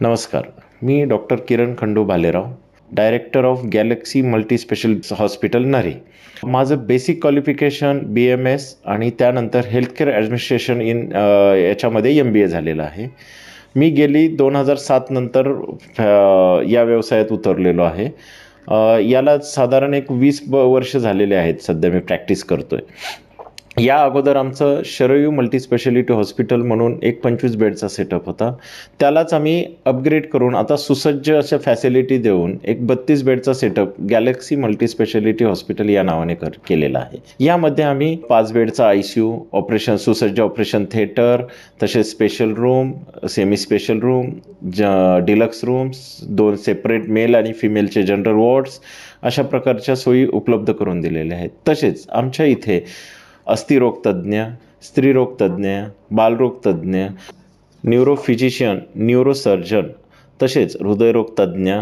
नमस्कार. मी doctor Kiran Khandu Bhalerao, director of Galaxy multi specialist hospital Nare. माझं बेसिक क्वालिफिकेशन BMS आणि त्यानंतर हेल्थकेअर ॲडमिनिस्ट्रेशन याच्यामध्ये MBA झालेलं आहे. मी गेली 2007 नंतर या व्यवसायात उतरलेलो आहे. याला साधारण एक 20 वर्ष झालेले आहेत. सध्या मी प्रॅक्टिस करतो आहे. या अगोदर आमचं शरयू मल्टीस्पेशालिटी हॉस्पिटल म्हणून एक 25 बेडचा सेटअप होता. त्यालाच आम्ही अपग्रेड करून आता सुसज्ज अशा फॅसिलिटी देऊन एक 32 बेडचा सेटअप गॅलेक्सी मल्टीस्पेशालिटी हॉस्पिटल या नावाने केलेला आहे. यामध्ये आम्ही 5 बेडचा ICU, सुसज्ज ऑपरेशन थिएटर, तसेच special room, semi special room, deluxe rooms, 2 separate male आणि फिमेलचे जनरल वॉर्ड्स अशा प्रकारच्या सोयी उपलब्ध करून दिलेल्या आहेत. तसेच आमच्या इथे अस्थिरोगतज्ञ, स्त्रीरोगतज्ञ, बालरोगतज्ञ, न्यूरोफिजिशियन, न्यूरोसर्जन, तसेच हृदयरोगतज्ञ,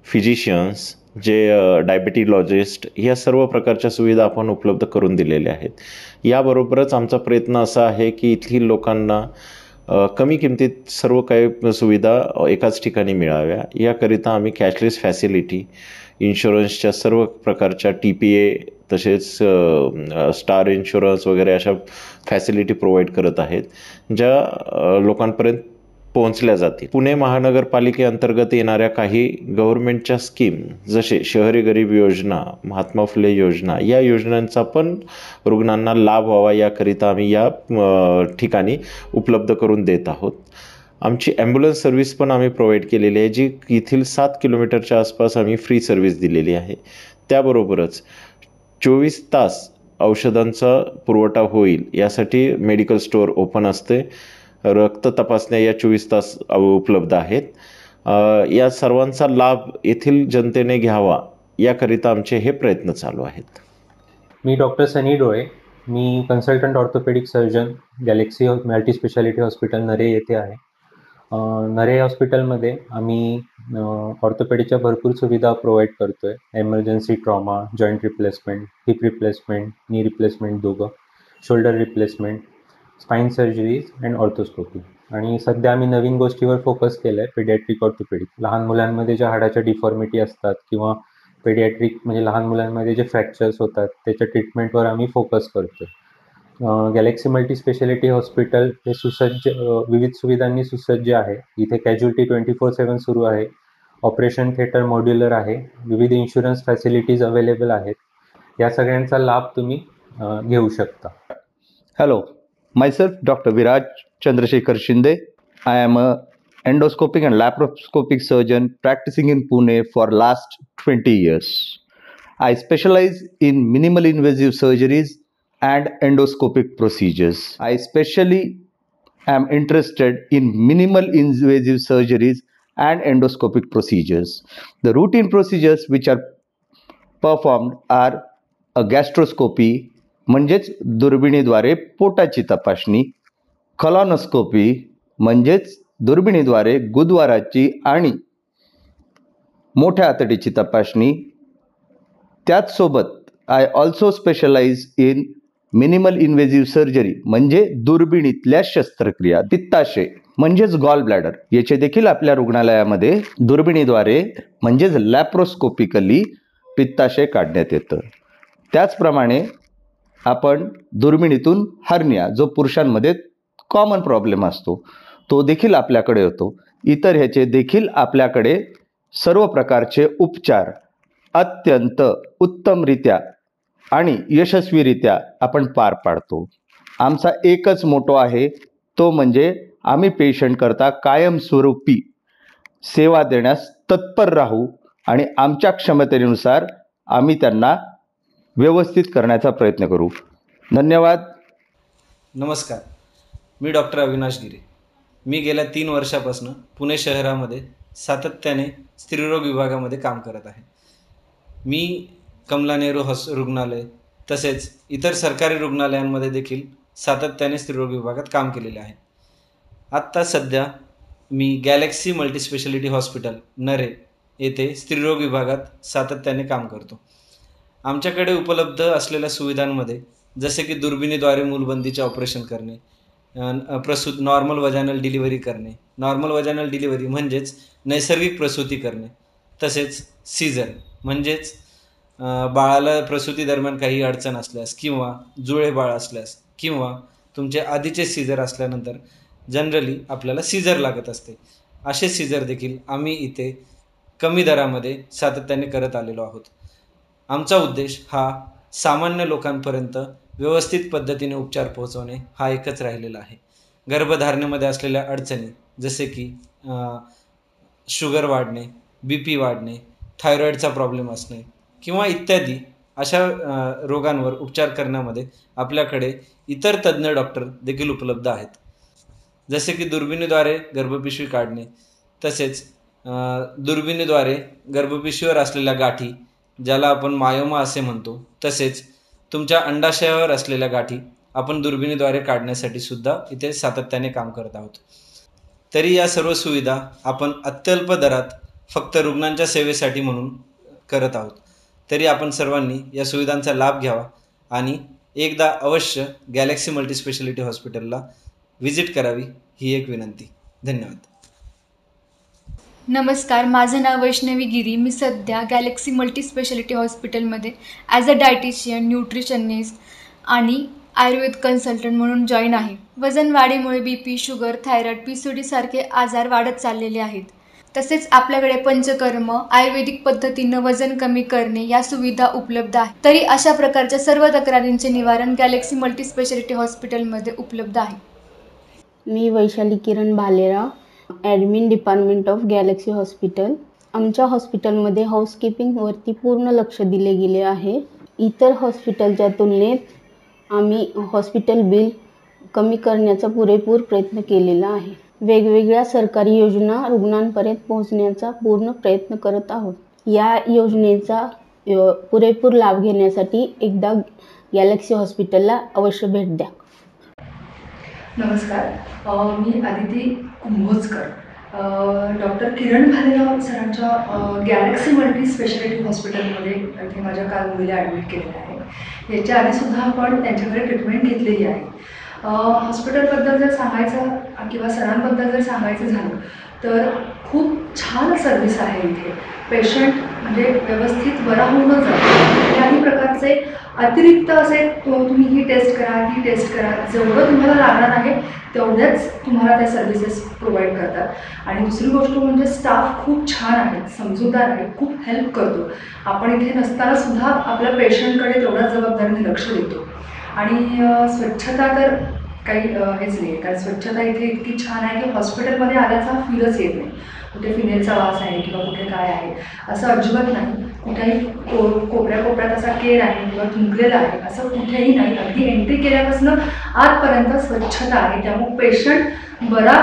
फिजिशियन्स, जे डायबिटीलॉजिस्ट, या सर्व प्रकारच्या सुविधा आपण उपलब्ध करून दिलेल्या आहेत. याबरोबरच आमचा प्रयत्न असा आहे की इथली लोकांना कमी किमतीत सर्व काही सुविधा एकाच ठिकाणी मिळाव्या. याकरिता आम्ही कॅशलेस फॅसिलिटी, इन्शुरन्सच्या सर्व प्रकारच्या TPA, तसेच स्टार इन्शुरन्स वगैरे अशा फॅसिलिटी प्रोव्हाइड करत आहेत, ज्या लोकांपर्यंत पोहोचल्या जातील. पुणे महानगरपालिकेअंतर्गत येणाऱ्या काही गव्हर्नमेंटच्या स्कीम, जसे शहरी गरीब योजना, महात्मा फुले योजना, या योजनांचा पण रुग्णांना लाभ व्हावा याकरिता आम्ही या ठिकाणी उपलब्ध करून देत आहोत. आमची ॲम्ब्युलन्स सर्व्हिस पण आम्ही प्रोव्हाइड केलेली आहे, जी येथील 7 किलोमीटरच्या आसपास आम्ही फ्री सर्व्हिस दिलेली आहे. त्याबरोबरच 24 तास औषधांचा पुरवठा होईल यासाठी मेडिकल स्टोअर ओपन असते. रक्त तपासण्या या 24 तास उपलब्ध आहेत. या सर्वांचा लाभ येथील जनतेने घ्यावा याकरिता आमचे हे प्रयत्न चालू आहेत. मी डॉक्टर सनी डोळे. मी consultant orthopaedic surgeon Galaxy multi speciality hospital Nare येथे आहे. नरे हॉस्पिटलमध्ये आम्ही ऑर्थोपेडिकच्या भरपूर सुविधा प्रोव्हाइड करतो आहे. Emergency trauma, joint replacement, hip replacement, knee replacement दोघं, shoulder replacement, spine surgeries and arthroscopy. आणि सध्या आम्ही नवीन गोष्टीवर फोकस केलं आहे, पेडियाट्रिक ऑर्थोपेडिक. लहान मुलांमध्ये ज्या हाडाच्या डिफॉर्मिटी असतात किंवा पेडियाट्रिक म्हणजे लहान मुलांमध्ये जे फ्रॅक्चर्स होतात त्याच्या ट्रीटमेंटवर आम्ही फोकस करतो. गॅलेक्सी मल्टी स्पेशालिटी हॉस्पिटल हे सुसज्ज विविध सुविधांनी सुसज्ज आहे. इथे कॅज्युअलिटी 24/7 सुरू आहे. ऑपरेशन थिएटर मॉड्युलर आहे. विविध इन्शुरन्स फॅसिलिटीज अवेलेबल आहेत. या सगळ्यांचा लाभ तुम्ही घेऊ शकता. Hello, myself Dr. Viraj Chandrasekhar Shinde. I am a endoscopic and laparoscopic surgeon practicing in Pune for last 20 years. I specialize in minimal invasive surgeries and endoscopic procedures. I especially am interested in minimal invasive surgeries and endoscopic procedures. The routine procedures which are performed are a gastroscopy, म्हणजेच दुर्बिणीद्वारे पोटाची तपासणी, कॉलॉनोस्कोपी म्हणजेच दुर्बिणीद्वारे गुदद्वाराची आणि मोठ्या आतडीची तपासणी. त्याचसोबत I also specialize in minimal invasive surgery म्हणजे दुर्बिणीतल्या शस्त्रक्रिया. पित्ताशय म्हणजेच गॉल ब्लॅडर याचे देखील आपल्या रुग्णालयामध्ये दुर्बिणीद्वारे म्हणजेच लॅप्रोस्कोपिकली पित्ताशय काढण्यात येतं. त्याचप्रमाणे आपण दुर्बिणीतून हर्निया, जो पुरुषांमध्ये कॉमन प्रॉब्लेम असतो, तो देखील आपल्याकडे होतो. इतर ह्याचे देखील आपल्याकडे सर्व प्रकारचे उपचार अत्यंत उत्तमरित्या आणि यशस्वीरित्या आपण पार पाडतो. आमचा एकच मोटो आहे, तो म्हणजे आम्ही पेशंट करता कायमस्वरूपी सेवा देण्यास तत्पर राहू आणि आमच्या क्षमतेनुसार आम्ही त्यांना व्यवस्थित करण्याचा प्रयत्न करू. धन्यवाद. नमस्कार, मी डॉक्टर अविनाश गिरे. मी गेल्या 3 वर्षापासून पुणे शहरामध्ये सातत्याने स्त्रीरोग विभागामध्ये काम करत आहे. मी कमला नेहरू रुग्णालय तसेच इतर सरकारी रुग्णालयांमध्ये देखील सातत्याने स्त्रीरोग विभागात काम केलेले आहे. आत्ता सध्या मी गॅलेक्सी मल्टीस्पेशालिटी हॉस्पिटल नरे येथे स्त्रीरोग विभागात सातत्याने काम करतो. आमच्याकडे उपलब्ध असलेल्या सुविधांमध्ये जसे की दुर्बिणीद्वारे मूलबंदीचे ऑपरेशन करणे, नॉर्मल वजानल डिलिव्हरी करणे. नॉर्मल वजानल डिलिव्हरी म्हणजेच नैसर्गिक प्रसूती करणे, तसेच सीझर म्हणजेच बाळाला प्रसूती दरम्यान काही अडचण असल्यास किंवा जुळे बाळ असल्यास किंवा तुमचे आधीचे सीझर असल्यानंतर जनरली आपल्याला सीझर लागत असते, असे सीझर देखील आम्ही इथे कमी दरामध्ये सातत्याने करत आलेलो आहोत. आमचा उद्देश हा सामान्य लोकांपर्यंत व्यवस्थित पद्धतीने उपचार पोहोचवणे हा एकच राहिलेला आहे. गर्भधारणेमध्ये असलेल्या अडचणी जसे की शुगर वाढणे, BP वाढणे, थायरॉईडचा प्रॉब्लेम असणे किंवा इत्यादी अशा रोगांवर उपचार करण्यामध्ये आपल्याकडे इतर तज्ज्ञ डॉक्टर देखील उपलब्ध आहेत. जसे की दुर्बिणीद्वारे गर्भपिशवी काढणे, तसेच दुर्बिणीद्वारे गर्भपिशवीवर असलेल्या गाठी ज्याला आपण मायोमा असे म्हणतो, तसेच तुमच्या अंडाशयावर असलेल्या गाठी आपण दुर्बिणीद्वारे काढण्यासाठी सुद्धा इथे सातत्याने काम करत आहोत. तरी या सर्व सुविधा आपण अत्यल्प दरात फक्त रुग्णांच्या सेवेसाठी म्हणून करत आहोत. तरी आपण सर्वांनी या सुविधांचा लाभ घ्यावा आणि एकदा अवश्य गॅलेक्सी मल्टीस्पेशालिटी हॉस्पिटलला व्हिजिट करावी ही एक विनंती. धन्यवाद. नमस्कार, माझं नाव वैष्णवी गिरी. मी सध्या गॅलेक्सी मल्टीस्पेशालिटी हॉस्पिटलमध्ये ॲज अ डायटिशियन, न्यूट्रिशनिस्ट आणि आयुर्वेद कन्सल्टंट म्हणून जॉईन आहे. वजन वाढीमुळे BP, शुगर, थायरॉईड, PCOD सारखे आजार वाढत चाललेले आहेत. तसेच आपल्याकडे पंचकर्म, आयुर्वेदिक पद्धतीनं वजन कमी करणे या सुविधा उपलब्ध आहेत. तरी अशा प्रकारच्या सर्व तक्रारींचे निवारण गॅलेक्सी मल्टीस्पेशालिटी हॉस्पिटलमध्ये उपलब्ध आहे. मी Vaishali Kiran Bhalerao, admin department of Galaxy hospital. आमच्या हॉस्पिटलमध्ये हाऊसकीपिंगवरती पूर्ण लक्ष दिले गेले आहे. इतर हॉस्पिटलच्या तुलनेत आम्ही हॉस्पिटल बिल कमी करण्याचा पुरेपूर प्रयत्न केलेला आहे. वेगवेगळ्या सरकारी योजना रुग्णांपर्यंत पोहोचण्याचा पूर्ण प्रयत्न करत आहोत. या योजनेचा पुरेपूर लाभ घेण्यासाठी एकदा गॅलेक्सी हॉस्पिटलला अवश्य भेट द्या. नमस्कार, मी आदिती कुंभोजकर. डॉक्टर किरण भालेराव सरांच्या गॅलेक्सी मल्टी स्पेशालिटी हॉस्पिटलमध्ये इथे माझ्या मुलीला ॲडमिट केलेलं आहे. याच्या आधीसुद्धा आपण त्यांच्याकडे ट्रीटमेंट घेतलेली आहे. हॉस्पिटलबद्दल जर सांगायचं किंवा सरांबद्दल जर सांगायचं झालं तर खूप छान सर्व्हिस आहे इथे. पेशंट म्हणजे व्यवस्थित बरा होऊनच जातो. कुठल्याही प्रकारचे अतिरिक्त असे तुम्ही ही टेस्ट करा, ती टेस्ट करा, जेवढं तुम्हाला लागणार आहे तेवढ्याच तुम्हाला त्या सर्व्हिसेस प्रोव्हाइड करतात. आणि दुसरी गोष्ट म्हणजे स्टाफ खूप छान आहे, समजूतदार आहे, खूप हेल्प करतो. आपण इथे नसतानासुद्धा आपल्या पेशंटकडे तेवढ्याच जबाबदारीने लक्ष देतो. आणि स्वच्छता तर काही हेच नाही, कारण स्वच्छता इथे इतकी छान आहे की हॉस्पिटलमध्ये आल्याचा फीलच येत नाही. कुठे फिनेलचा वास आहे किंवा कुठे काय आहे असं अजिबात नाही. कुठेही कोपऱ्यात असा केर आहे किंवा थुंकलेला आहे असं कुठेही नाही. अगदी एंट्री केल्यापासून आतपर्यंत स्वच्छता आहे. त्यामुळे पेशंट बरा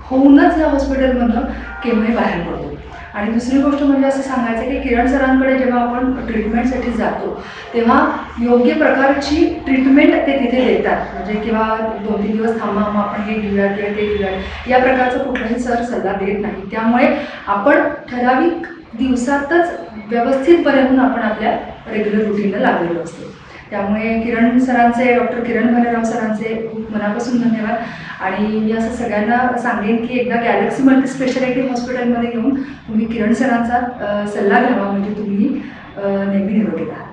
होऊनच या हॉस्पिटलमधनं केव्हाही बाहेर पडतो. आणि दुसरी गोष्ट म्हणजे असं सांगायचं की किरण सरांकडे जेव्हा आपण ट्रीटमेंटसाठी जातो तेव्हा योग्य प्रकारची ट्रीटमेंट ते तिथे देतात. म्हणजे किंवा 2-3 दिवस थांबा, मग आपण हे घेऊया किंवा ते घेऊया या प्रकारचं कुठलाही सर सल्ला देत नाही. त्यामुळे आपण ठराविक दिवसातच व्यवस्थित बरे होऊन आपण आपल्या रेग्युलर रुटीनला लागलेलो असतो. त्यामुळे किरण सरांचे, डॉक्टर किरण भालेराव सरांचे खूप मनापासून धन्यवाद. आणि मी असं सगळ्यांना सांगेन की एकदा गॅलेक्सी मल्टी स्पेशालिटी हॉस्पिटलमध्ये येऊन तुम्ही किरण सरांचा सल्ला घ्यावा, म्हणजे तुम्ही नेहमी निरोगी राहा.